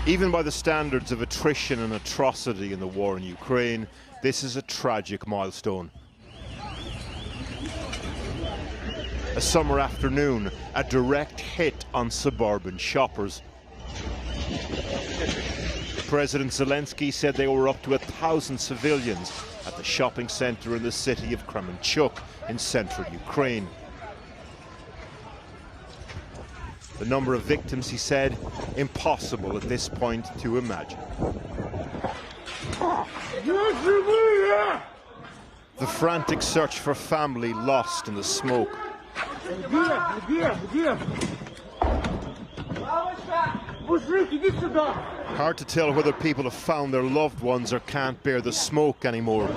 Even by the standards of attrition and atrocity in the war in Ukraine, this is a tragic milestone. A summer afternoon, a direct hit on suburban shoppers. President Zelenskyy said there were up to 1,000 civilians at the shopping centre in the city of Kremenchuk in central Ukraine. The number of victims, he said, impossible at this point to imagine. The frantic search for family lost in the smoke. Hard to tell whether people have found their loved ones or can't bear the smoke anymore.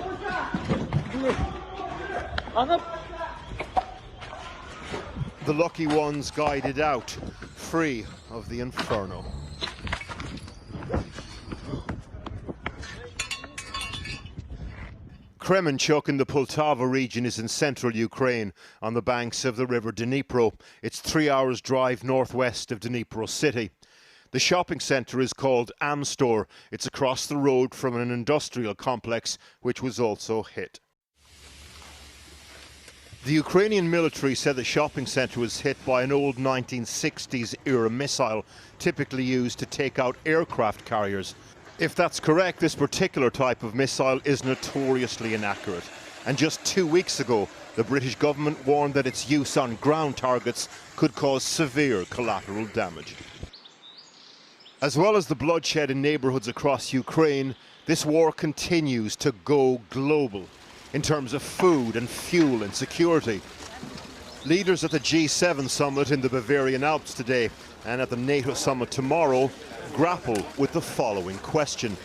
The lucky ones guided out, free of the inferno. Kremenchuk in the Poltava region is in central Ukraine, on the banks of the river Dnipro. It's 3 hours' drive northwest of Dnipro city. The shopping centre is called Amstor. It's across the road from an industrial complex which was also hit. The Ukrainian military said the shopping centre was hit by an old 1960s era missile, typically used to take out aircraft carriers. If that's correct, this particular type of missile is notoriously inaccurate. And just 2 weeks ago, the British government warned that its use on ground targets could cause severe collateral damage. As well as the bloodshed in neighbourhoods across Ukraine, this war continues to go global in terms of food and fuel insecurity. Leaders at the G7 summit in the Bavarian Alps today and at the NATO summit tomorrow grapple with the following question: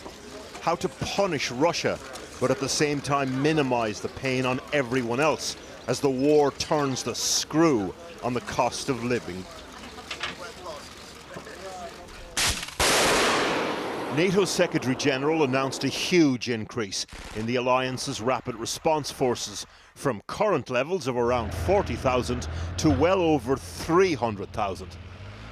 how to punish Russia, but at the same time minimize the pain on everyone else as the war turns the screw on the cost of living. NATO Secretary General announced a huge increase in the alliance's rapid response forces from current levels of around 40,000 to well over 300,000.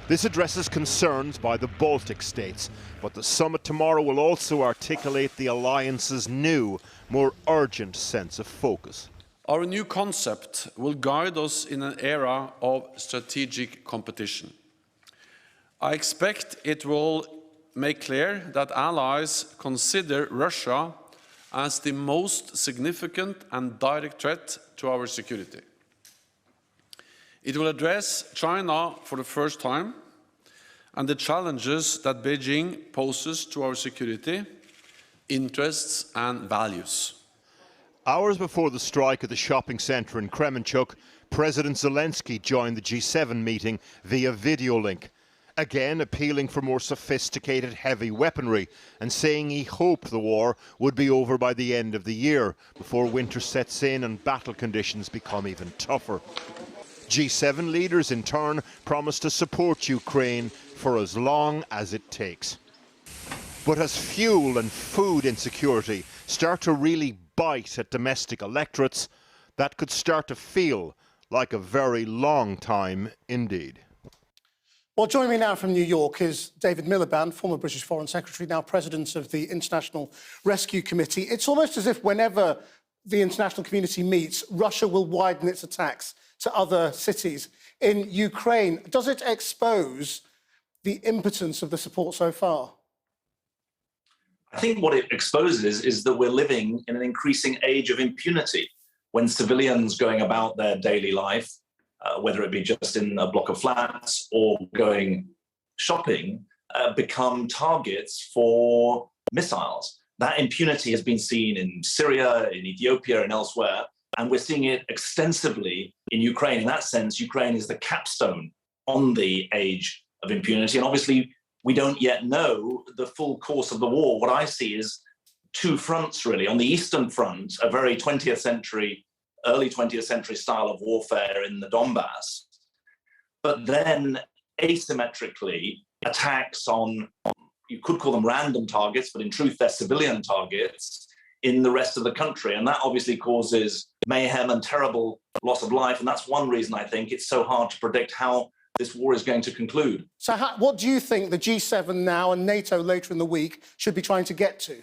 This addresses concerns by the Baltic states, but the summit tomorrow will also articulate the alliance's new, more urgent sense of focus. Our new concept will guide us in an era of strategic competition. I expect it will make clear that allies consider Russia as the most significant and direct threat to our security. It will address China for the first time and the challenges that Beijing poses to our security, interests and values. Hours before the strike at the shopping centre in Kremenchuk, President Zelenskyy joined the G7 meeting via video link, again appealing for more sophisticated heavy weaponry and saying he hoped the war would be over by the end of the year, before winter sets in and battle conditions become even tougher. G7 leaders in turn promised to support Ukraine for as long as it takes. But as fuel and food insecurity start to really bite at domestic electorates, that could start to feel like a very long time indeed. Well, joining me now from New York is David Miliband, former British Foreign Secretary, now President of the International Rescue Committee. It's almost as if whenever the international community meets, Russia will widen its attacks to other cities in Ukraine. Does it expose the impotence of the support so far? I think what it exposes is that we're living in an increasing age of impunity, when civilians going about their daily life, whether it be just in a block of flats or going shopping, become targets for missiles. That impunity has been seen in Syria, in Ethiopia and elsewhere, and we're seeing it extensively in Ukraine. In that sense, Ukraine is the capstone on the age of impunity. And obviously, we don't yet know the full course of the war. What I see is two fronts, really. On the Eastern Front, a very 20th century, early 20th century style of warfare in the Donbass, but then asymmetrically attacks on, you could call them random targets, but in truth, they're civilian targets in the rest of the country. And that obviously causes mayhem and terrible loss of life. And that's one reason I think it's so hard to predict how this war is going to conclude. So what do you think the G7 now and NATO later in the week should be trying to get to?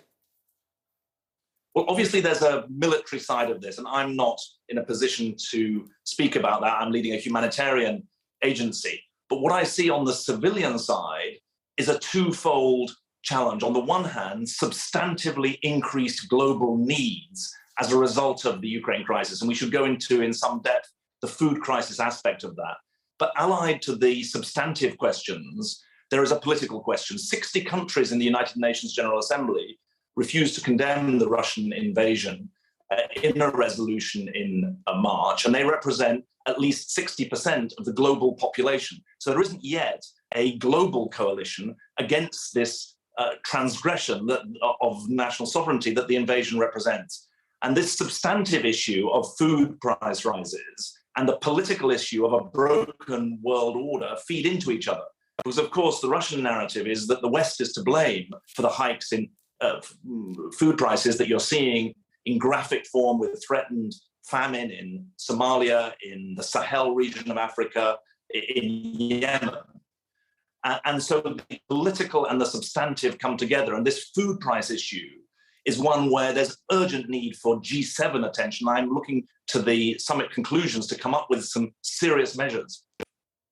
Well, obviously, there's a military side of this, and I'm not in a position to speak about that. I'm leading a humanitarian agency. But what I see on the civilian side is a twofold challenge. On the one hand, substantively increased global needs as a result of the Ukraine crisis. And we should go into, in some depth, the food crisis aspect of that. But allied to the substantive questions, there is a political question. 60 countries in the United Nations General Assembly refused to condemn the Russian invasion in a resolution in March, and they represent at least 60% of the global population. So there isn't yet a global coalition against this transgression of national sovereignty that the invasion represents. And this substantive issue of food price rises and the political issue of a broken world order feed into each other. Because, of course, the Russian narrative is that the West is to blame for the hikes in food prices that you're seeing in graphic form with threatened famine in Somalia, in the Sahel region of Africa, in Yemen. And so the political and the substantive come together. And this food price issue is one where there's urgent need for G7 attention. I'm looking to the summit conclusions to come up with some serious measures.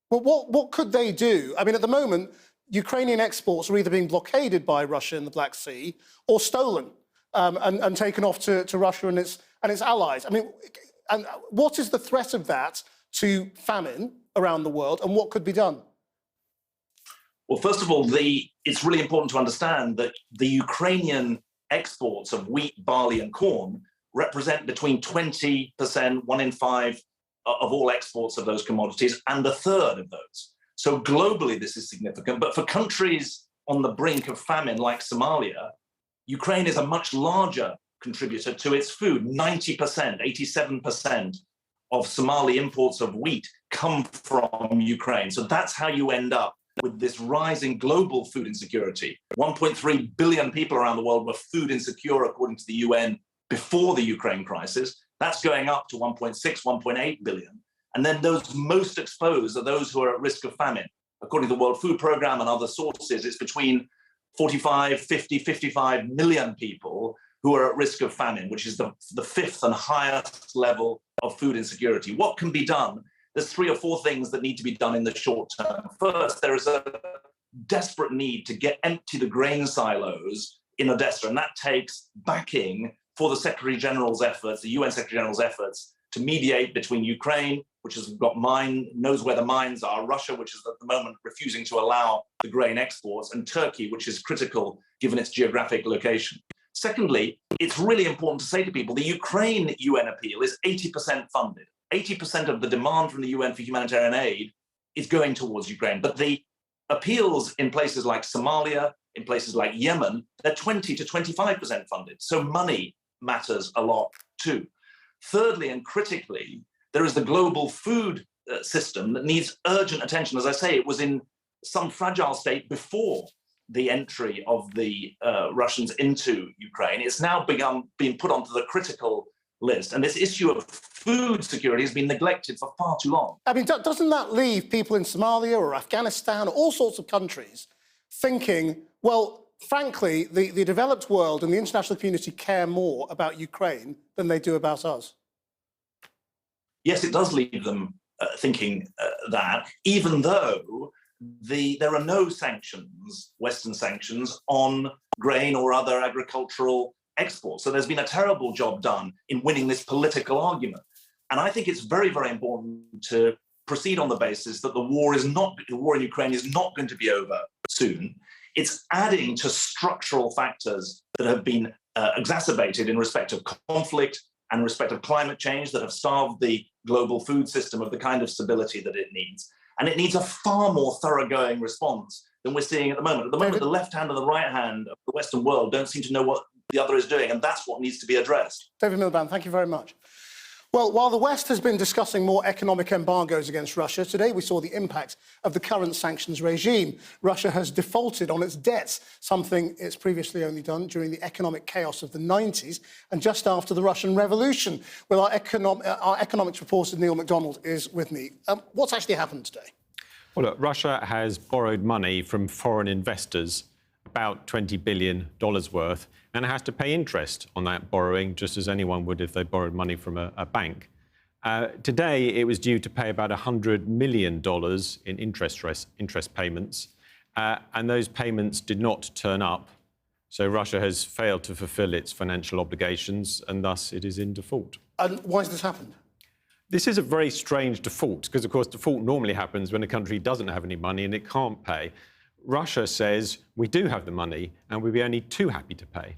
Well, what could they do? I mean, at the moment, Ukrainian exports are either being blockaded by Russia in the Black Sea or stolen and taken off to Russia and its allies. I mean, and what is the threat of that to famine around the world, and what could be done? Well, first of all, it's really important to understand that the Ukrainian exports of wheat, barley, and corn represent between 20%, 1 in 5 of all exports of those commodities, and a third of those. So globally, this is significant. But for countries on the brink of famine like Somalia, Ukraine is a much larger contributor to its food. 90%, 87% of Somali imports of wheat come from Ukraine. So that's how you end up with this rising global food insecurity. 1.3 billion people around the world were food insecure, according to the UN, before the Ukraine crisis. That's going up to 1.6, 1.8 billion. And then those most exposed are those who are at risk of famine. According to the World Food Programme and other sources, it's between 45, 50, 55 million people who are at risk of famine, which is the fifth and highest level of food insecurity. What can be done? There's 3 or 4 things that need to be done in the short term. First, there is a desperate need to empty the grain silos in Odessa, and that takes backing for the Secretary General's efforts, the UN Secretary General's efforts, to mediate between Ukraine, which has got knows where the mines are, Russia, which is at the moment refusing to allow the grain exports, and Turkey, which is critical given its geographic location. Secondly, it's really important to say to people, the Ukraine UN appeal is 80% funded. 80% of the demand from the UN for humanitarian aid is going towards Ukraine. But the appeals in places like Somalia, in places like Yemen, they're 20 to 25% funded. So money matters a lot too. Thirdly, and critically, there is the global food system that needs urgent attention. As I say, it was in some fragile state before the entry of the Russians into Ukraine. It's now being put onto the critical list. And this issue of food security has been neglected for far too long. I mean, doesn't that leave people in Somalia or Afghanistan, or all sorts of countries, thinking, well, frankly, the developed world and the international community care more about Ukraine than they do about us? Yes, it does leave them thinking that, even though there are no sanctions, Western sanctions, on grain or other agricultural exports. So there's been a terrible job done in winning this political argument. And I think it's very, very important to proceed on the basis that the war in Ukraine is not going to be over soon. It's adding to structural factors that have been exacerbated in respect of conflict and respect of climate change that have starved the global food system of the kind of stability that it needs. And it needs a far more thoroughgoing response than we're seeing at the moment. At the moment, the left hand and the right hand of the Western world don't seem to know what the other is doing, and that's what needs to be addressed. David Miliband, thank you very much. Well, while the West has been discussing more economic embargoes against Russia, today we saw the impact of the current sanctions regime. Russia has defaulted on its debts, something it's previously only done during the economic chaos of the 90s and just after the Russian Revolution. Well, our economics reporter, Neil MacDonald, is with me. What's actually happened today? Well, look, Russia has borrowed money from foreign investors, about $20 billion worth, and it has to pay interest on that borrowing, just as anyone would if they borrowed money from a bank. Today, it was due to pay about $100 million in interest payments, and those payments did not turn up. So Russia has failed to fulfil its financial obligations, and thus it is in default. And why has this happened? This is a very strange default, because, of course, default normally happens when a country doesn't have any money and it can't pay. Russia says, we do have the money, and we'd be only too happy to pay.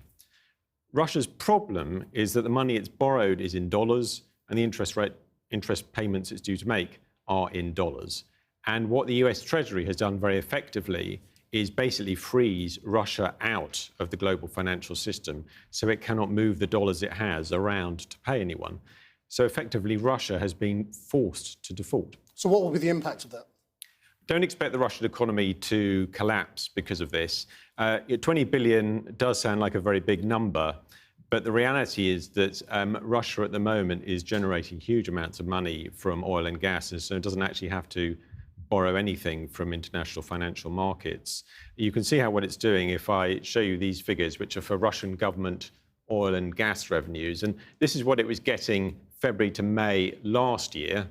Russia's problem is that the money it's borrowed is in dollars, and the interest payments it's due to make are in dollars. And what the US Treasury has done very effectively is basically freeze Russia out of the global financial system so it cannot move the dollars it has around to pay anyone. So effectively, Russia has been forced to default. So what will be the impact of that? Don't expect the Russian economy to collapse because of this. 20 billion does sound like a very big number, but the reality is that Russia at the moment is generating huge amounts of money from oil and gas, and so it doesn't actually have to borrow anything from international financial markets. You can see what it's doing if I show you these figures, which are for Russian government oil and gas revenues. And this is what it was getting February to May last year.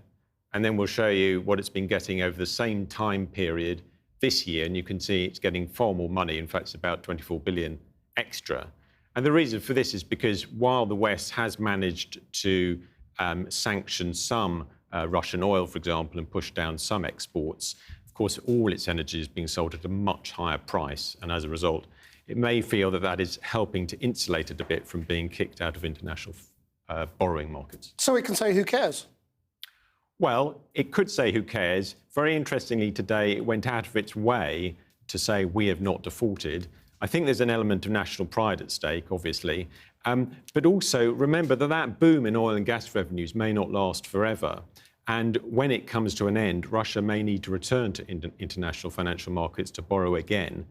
And then we'll show you what it's been getting over the same time period this year. And you can see it's getting far more money. In fact, it's about 24 billion extra. And the reason for this is because while the West has managed to sanction some Russian oil, for example, and push down some exports, of course, all its energy is being sold at a much higher price. And as a result, it may feel that that is helping to insulate it a bit from being kicked out of international borrowing markets. So it can say, who cares? Well, it could say who cares. Very interestingly, today, it went out of its way to say we have not defaulted. I think there's an element of national pride at stake, obviously. But also, remember that boom in oil and gas revenues may not last forever. And when it comes to an end, Russia may need to return to international financial markets to borrow again.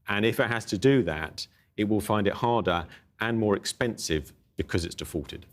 And if it has to do that, it will find it harder and more expensive because it's defaulted.